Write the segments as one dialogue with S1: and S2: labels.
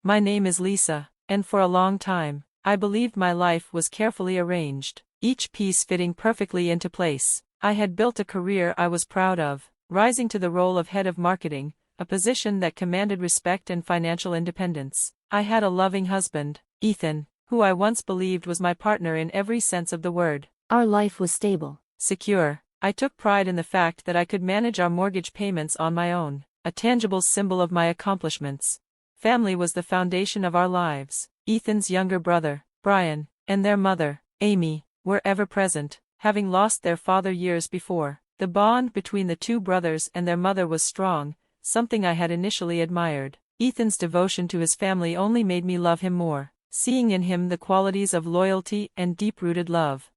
S1: My name is Lisa, and for a long time, I believed my life was carefully arranged, each piece fitting perfectly into place. I had built a career I was proud of, rising to the role of head of marketing, a position that commanded respect and financial independence. I had a loving husband, Ethan, who I once believed was my partner in every sense of the word.
S2: Our life was stable.
S1: Secure. I took pride in the fact that I could manage our mortgage payments on my own, a tangible symbol of my accomplishments. Family was the foundation of our lives. Ethan's younger brother, Brian, and their mother, Amy, were ever present, having lost their father years before. The bond between the two brothers and their mother was strong, something I had initially admired. Ethan's devotion to his family only made me love him more, seeing in him the qualities of loyalty and deep-rooted love.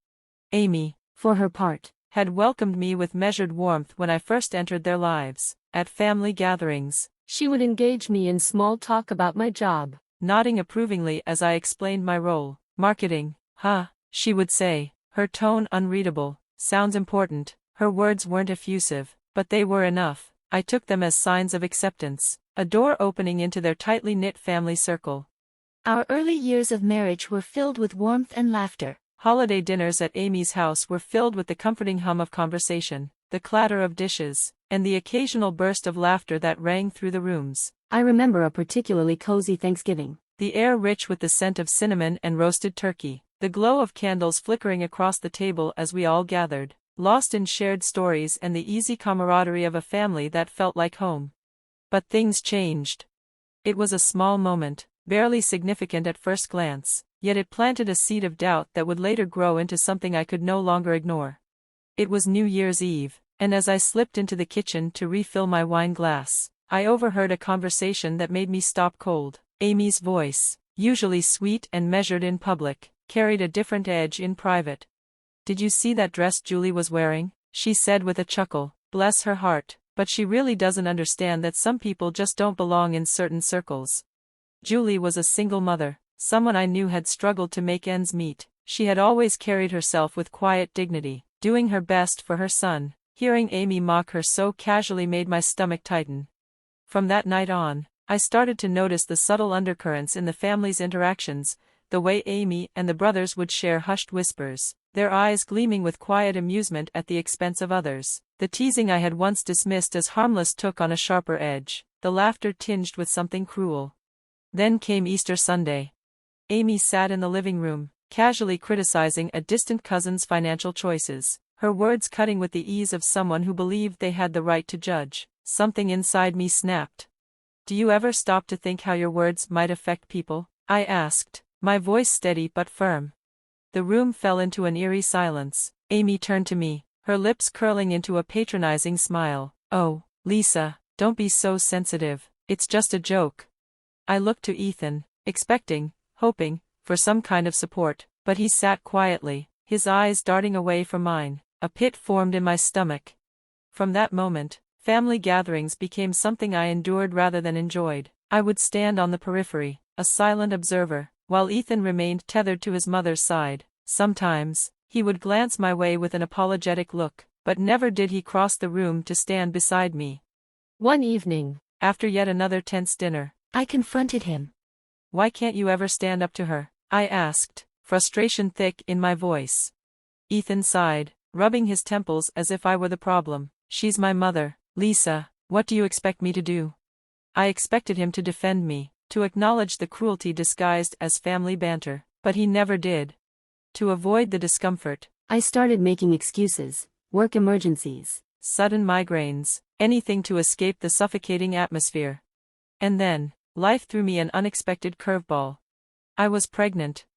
S1: Amy,
S2: For her part,
S1: had welcomed me with measured warmth when I first entered their lives. At family gatherings,
S2: she would engage me in small talk about my job.
S1: nodding approvingly as I explained my role. Marketing, huh, she would say, her tone unreadable. Sounds important. Her words weren't effusive, but they were enough. I took them as signs of acceptance, a door opening into their tightly knit family circle.
S2: Our early years of marriage were filled with warmth and laughter.
S1: Holiday dinners at Amy's house were filled with the comforting hum of conversation, the clatter of dishes, and the occasional burst of laughter that rang through the rooms.
S2: I remember a particularly cozy Thanksgiving.
S1: The air rich with the scent of cinnamon and roasted turkey, the glow of candles flickering across the table as we all gathered, lost in shared stories and the easy camaraderie of a family that felt like home. But things changed. It was a small moment, barely significant at first glance, yet it planted a seed of doubt that would later grow into something I could no longer ignore. It was New Year's Eve, and as I slipped into the kitchen to refill my wine glass, I overheard a conversation that made me stop cold. Amy's voice, usually sweet and measured in public, carried a different edge in private. "Did you see that dress Julie was wearing?" she said with a chuckle. Bless her heart, but she really doesn't understand that some people just don't belong in certain circles. Julie was a single mother, someone I knew had struggled to make ends meet. She had always carried herself with quiet dignity, doing her best for her son. Hearing Amy mock her so casually made my stomach tighten. From that night on, I started to notice the subtle undercurrents in the family's interactions, the way Amy and the brothers would share hushed whispers, their eyes gleaming with quiet amusement at the expense of others. The teasing I had once dismissed as harmless took on a sharper edge, the laughter tinged with something cruel. Then came Easter Sunday. Amy sat in the living room, casually criticizing a distant cousin's financial choices, her words cutting with the ease of someone who believed they had the right to judge. Something inside me snapped. "Do you ever stop to think how your words might affect people?" I asked, my voice steady but firm. The room fell into an eerie silence. Amy turned to me, her lips curling into a patronizing smile. "Oh, Lisa, don't be so sensitive, it's just a joke." I looked to Ethan, expecting, hoping, for some kind of support, but he sat quietly, his eyes darting away from mine. A pit formed in my stomach. From that moment, family gatherings became something I endured rather than enjoyed. I would stand on the periphery, a silent observer, while Ethan remained tethered to his mother's side. Sometimes, he would glance my way with an apologetic look, but never did he cross the room to stand beside me.
S2: One evening,
S1: after yet another tense dinner,
S2: I confronted him.
S1: "Why can't you ever stand up to her?" I asked, frustration thick in my voice. Ethan sighed, rubbing his temples as if I were the problem. "She's my mother, Lisa, what do you expect me to do?" I expected him to defend me, to acknowledge the cruelty disguised as family banter, but he never did. To avoid the discomfort,
S2: I started making excuses, work emergencies,
S1: sudden migraines, anything to escape the suffocating atmosphere. And then, life threw me an unexpected curveball. I was pregnant.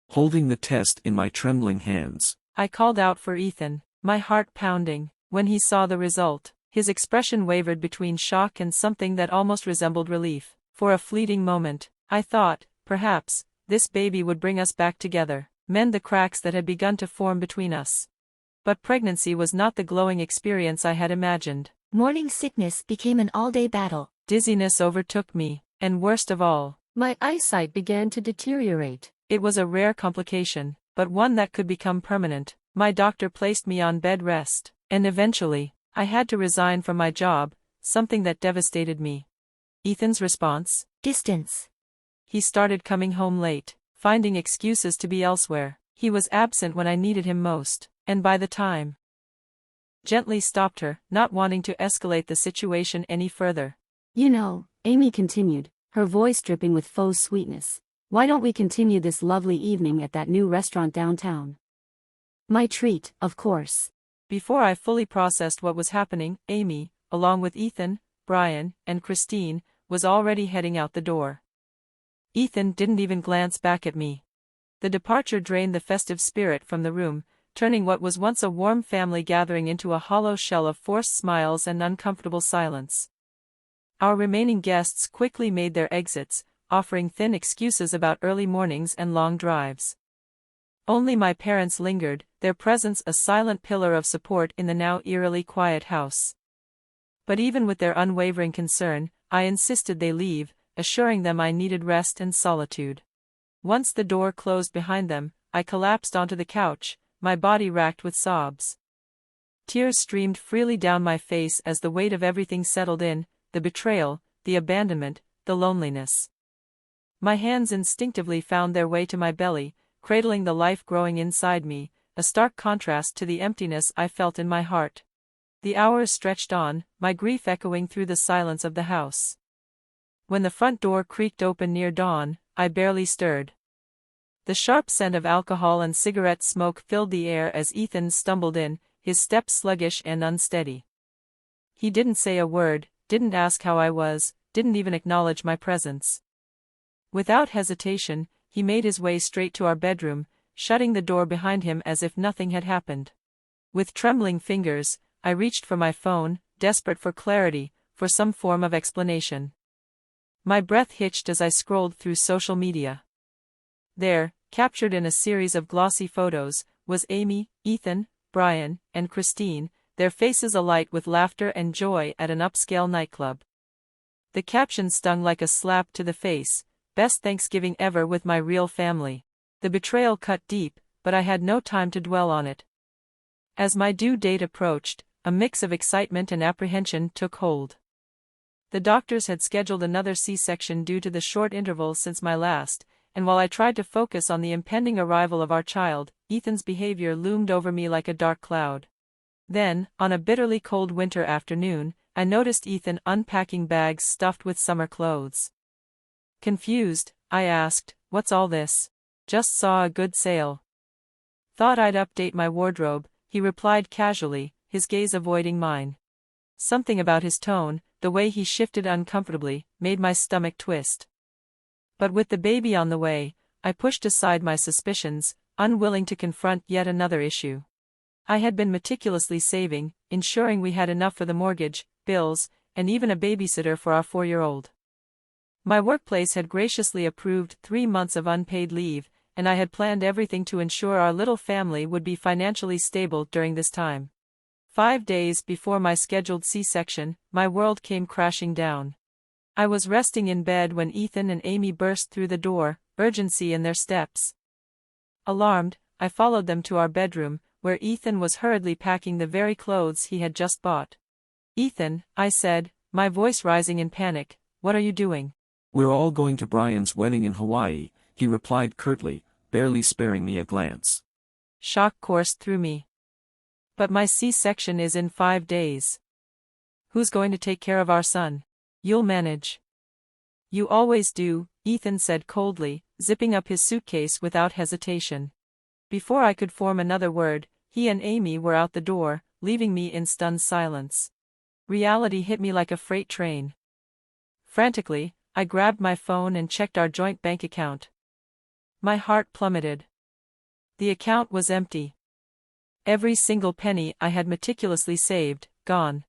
S3: Holding the test in my trembling hands,
S1: I called out for Ethan, my heart pounding. When he saw the result, his expression wavered between shock and something that almost resembled relief. For a fleeting moment, I thought, perhaps, this baby would bring us back together, mend the cracks that had begun to form between us. But pregnancy was not the glowing experience I had imagined.
S2: Morning sickness became an all-day battle.
S1: Dizziness overtook me, and worst of all,
S2: my eyesight began to deteriorate.
S1: It was a rare complication, but one that could become permanent. My doctor placed me on bed rest, and eventually, I had to resign from my job, something that devastated me. Ethan's response?
S2: Distance.
S1: He started coming home late, finding excuses to be elsewhere. He was absent when I needed him most, and by the time gently stopped her, not wanting to escalate the situation any further.
S4: You know, Amy continued, her voice dripping with faux sweetness. Why don't we continue this lovely evening at that new restaurant downtown? My treat, of course.
S1: Before I fully processed what was happening, Amy, along with Ethan, Brian, and Christine, was already heading out the door. Ethan didn't even glance back at me. The departure drained the festive spirit from the room, turning what was once a warm family gathering into a hollow shell of forced smiles and uncomfortable silence. Our remaining guests quickly made their exits, offering thin excuses about early mornings and long drives. Only my parents lingered, their presence a silent pillar of support in the now eerily quiet house. But even with their unwavering concern, I insisted they leave, assuring them I needed rest and solitude. Once the door closed behind them, I collapsed onto the couch, my body racked with sobs. Tears streamed freely down my face as the weight of everything settled in, the betrayal, the abandonment, the loneliness. My hands instinctively found their way to my belly, cradling the life growing inside me, a stark contrast to the emptiness I felt in my heart. The hours stretched on, my grief echoing through the silence of the house. When the front door creaked open near dawn, I barely stirred. The sharp scent of alcohol and cigarette smoke filled the air as Ethan stumbled in, his step sluggish and unsteady. He didn't say a word, didn't ask how I was, didn't even acknowledge my presence. Without hesitation, he made his way straight to our bedroom, shutting the door behind him as if nothing had happened. With trembling fingers, I reached for my phone, desperate for clarity, for some form of explanation. My breath hitched as I scrolled through social media. There, captured in a series of glossy photos, was Amy, Ethan, Brian, and Christine, their faces alight with laughter and joy at an upscale nightclub. The caption stung like a slap to the face, "Best Thanksgiving ever with my real family." The betrayal cut deep, but I had no time to dwell on it. As my due date approached, a mix of excitement and apprehension took hold. The doctors had scheduled another C-section due to the short interval since my last, and while I tried to focus on the impending arrival of our child, Ethan's behavior loomed over me like a dark cloud. Then, on a bitterly cold winter afternoon, I noticed Ethan unpacking bags stuffed with summer clothes. Confused, I asked, "What's all this?" "Just saw a good sale. Thought I'd update my wardrobe," he replied casually, his gaze avoiding mine. Something about his tone, the way he shifted uncomfortably, made my stomach twist. But with the baby on the way, I pushed aside my suspicions, unwilling to confront yet another issue. I had been meticulously saving, ensuring we had enough for the mortgage, bills, and even a babysitter for our 4-year-old. My workplace had graciously approved 3 months of unpaid leave, and I had planned everything to ensure our little family would be financially stable during this time. 5 days before my scheduled C-section, my world came crashing down. I was resting in bed when Ethan and Amy burst through the door, urgency in their steps. Alarmed, I followed them to our bedroom, where Ethan was hurriedly packing the very clothes he had just bought. "Ethan," I said, my voice rising in panic, "what are you doing?"
S3: "We're all going to Brian's wedding in Hawaii," he replied curtly, barely sparing me a glance.
S1: Shock coursed through me. "But my C-section is in 5 days. Who's going to take care of our son?" "You'll manage." "You always do," Ethan said coldly, zipping up his suitcase without hesitation. Before I could form another word, he and Amy were out the door, leaving me in stunned silence. Reality hit me like a freight train. Frantically, I grabbed my phone and checked our joint bank account. My heart plummeted. The account was empty. Every single penny I had meticulously saved, gone.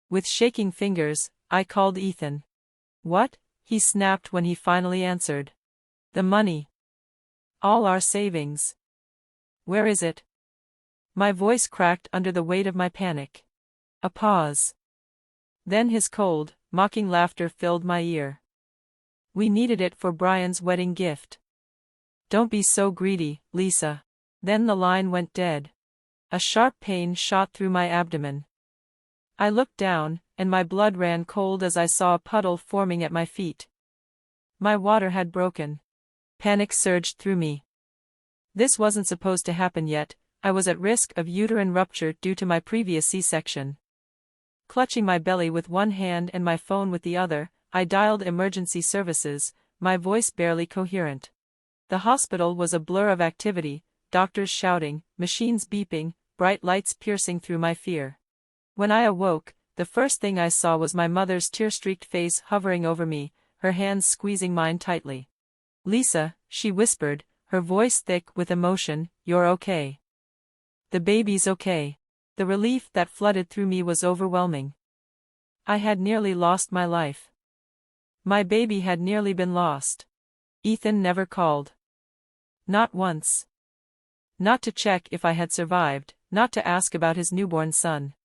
S1: With shaking fingers, I called Ethan. "What?" he snapped when he finally answered. "The money. All our savings. Where is it?" My voice cracked under the weight of my panic. A pause. Then his cold, mocking laughter filled my ear. "We needed it for Brian's wedding gift." "Don't be so greedy, Lisa." Then the line went dead. A sharp pain shot through my abdomen. I looked down, and my blood ran cold as I saw a puddle forming at my feet. My water had broken. Panic surged through me. This wasn't supposed to happen yet. I was at risk of uterine rupture due to my previous C-section. Clutching my belly with one hand and my phone with the other, I dialed emergency services, my voice barely coherent. The hospital was a blur of activity, doctors shouting, machines beeping, bright lights piercing through my fear. When I awoke, the first thing I saw was my mother's tear-streaked face hovering over me, her hands squeezing mine tightly. "Lisa," she whispered, her voice thick with emotion, "you're okay. The baby's okay." The relief that flooded through me was overwhelming. I had nearly lost my life. My baby had nearly been lost. Ethan never called. Not once. Not to check if I had survived, not to ask about his newborn son.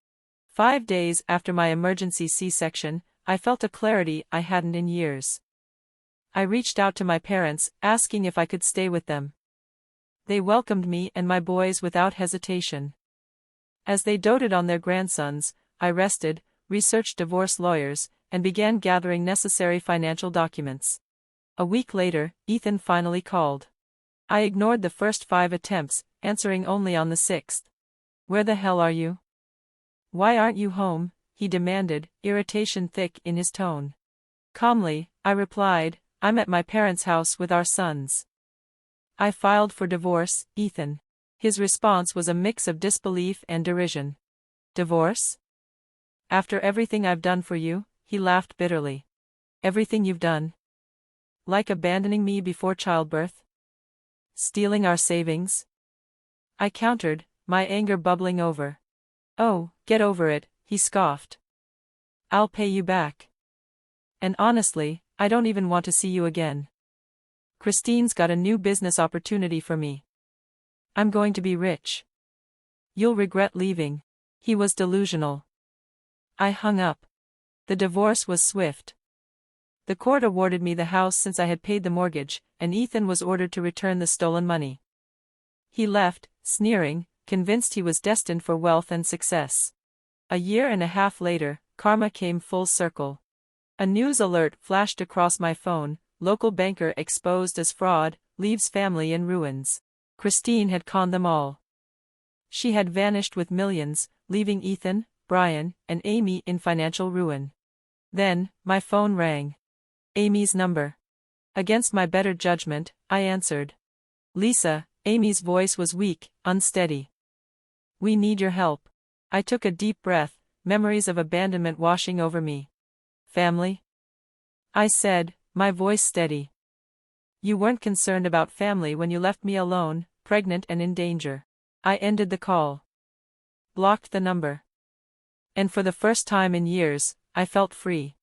S1: 5 days after my emergency C-section, I felt a clarity I hadn't in years. I reached out to my parents, asking if I could stay with them. They welcomed me and my boys without hesitation. As they doted on their grandsons, I rested, researched divorce lawyers, and began gathering necessary financial documents. A week later, Ethan finally called. I ignored the first 5 attempts, answering only on the 6th. "Where the hell are you? Why aren't you home?" he demanded, irritation thick in his tone. Calmly, I replied, "I'm at my parents' house with our sons." "I filed for divorce, Ethan." His response was a mix of disbelief and derision. "Divorce? After everything I've done for you?" He laughed bitterly. "Everything you've done? Like abandoning me before childbirth? Stealing our savings?" I countered, my anger bubbling over. "Oh, get over it," he scoffed. "I'll pay you back. And honestly, I don't even want to see you again. Christine's got a new business opportunity for me. I'm going to be rich. You'll regret leaving." He was delusional. I hung up. The divorce was swift. The court awarded me the house since I had paid the mortgage, and Ethan was ordered to return the stolen money. He left, sneering, convinced he was destined for wealth and success. A year and a half later, karma came full circle. A news alert flashed across my phone: local banker exposed as fraud, leaves family in ruins. Christine had conned them all. She had vanished with millions, leaving Ethan, Brian, and Amy in financial ruin. Then, my phone rang. Amy's number. Against my better judgment, I answered. "Lisa," Amy's voice was weak, unsteady. "We need your help." I took a deep breath, memories of abandonment washing over me. "Family?" I said, my voice steady. "You weren't concerned about family when you left me alone, pregnant and in danger." I ended the call. Blocked the number. And for the first time in years, I felt free.